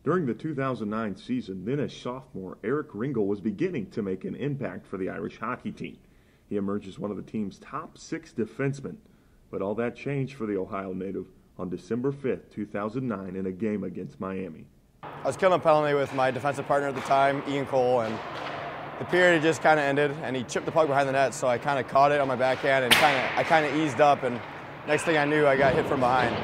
During the 2009 season, then as sophomore, Eric Ringel was beginning to make an impact for the Irish hockey team. He emerged as one of the team's top 6 defensemen. But all that changed for the Ohio native on December 5th, 2009 in a game against Miami. I was killing a penalty with my defensive partner at the time, Ian Cole, and the period had just kind of ended, and he chipped the puck behind the net, so I kind of caught it on my backhand, and I kind of eased up, and next thing I knew, I got hit from behind.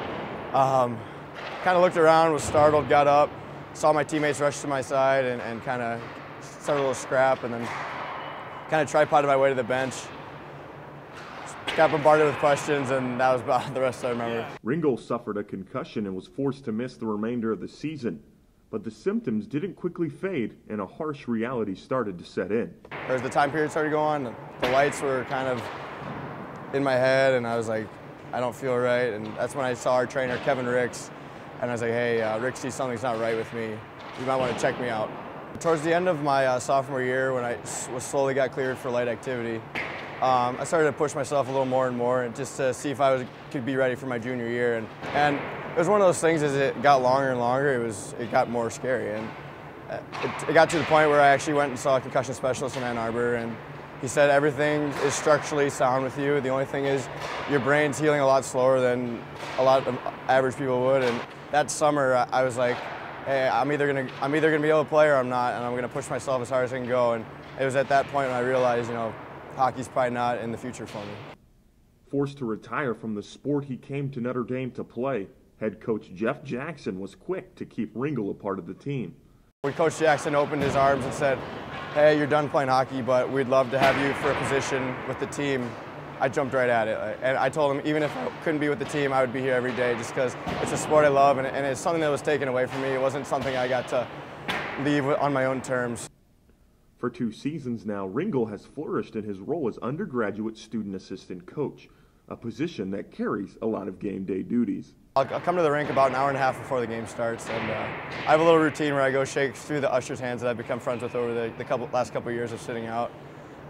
Kind of looked around, was startled, got up, saw my teammates rush to my side, and kind of started a little scrap, and then kind of tripoded my way to the bench. Got bombarded with questions, and that was about the rest I remember. Ringel suffered a concussion and was forced to miss the remainder of the season. But the symptoms didn't quickly fade, and a harsh reality started to set in. As the time period started going, the lights were kind of in my head, and I was like, I don't feel right. And that's when I saw our trainer, Kevin Ricks, and I was like, hey, Rick sees something's not right with me. You might want to check me out. Towards the end of my sophomore year, when I slowly got cleared for light activity, I started to push myself a little more and more, just to see if I could be ready for my junior year. And it was one of those things, as it got longer and longer, it got more scary. And it got to the point where I actually went and saw a concussion specialist in Ann Arbor, and he said everything is structurally sound with you. The only thing is your brain's healing a lot slower than a lot of average people would. And that summer, I was like, hey, I'm either gonna be able to play or I'm not, and I'm gonna push myself as hard as I can go. And it was at that point when I realized, hockey's probably not in the future for me. Forced to retire from the sport he came to Notre Dame to play, head coach Jeff Jackson was quick to keep Ringel a part of the team. When Coach Jackson opened his arms and said, hey, you're done playing hockey, but we'd love to have you for a position with the team, I jumped right at it. And I told him even if I couldn't be with the team, I would be here every day just because it's a sport I love, and it's something that was taken away from me. It wasn't something I got to leave on my own terms. For 2 seasons now, Ringel has flourished in his role as undergraduate student assistant coach, a position that carries a lot of game day duties. I'll come to the rink about an hour and a half before the game starts, and I have a little routine where I go shake through the ushers' hands that I've become friends with over the last couple of years of sitting out.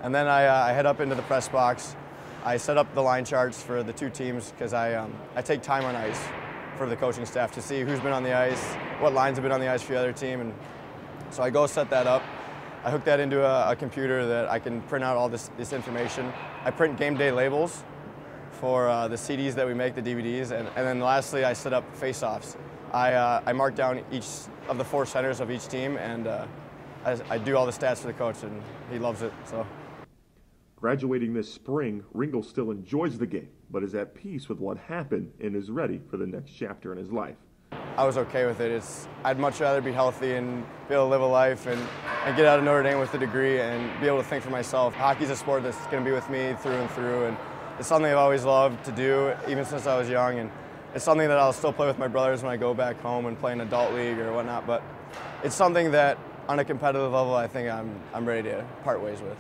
And then I head up into the press box. I set up the line charts for the 2 teams because I take time on ice for the coaching staff to see who's been on the ice, what lines have been on the ice for the other team. And so I go set that up. I hook that into a computer that I can print out all this information. I print game day labels for the CDs that we make, the DVDs, and then lastly I set up face-offs. I mark down each of the 4 centers of each team, and I do all the stats for the coach, and he loves it. So. Graduating this spring, Ringel still enjoys the game, but is at peace with what happened and is ready for the next chapter in his life. I was okay with it. I'd much rather be healthy and be able to live a life and get out of Notre Dame with a degree and be able to think for myself. Hockey's a sport that's going to be with me through and through, and it's something I've always loved to do, even since I was young, and it's something that I'll still play with my brothers when I go back home and play in adult league or whatnot, but it's something that on a competitive level I think I'm ready to part ways with.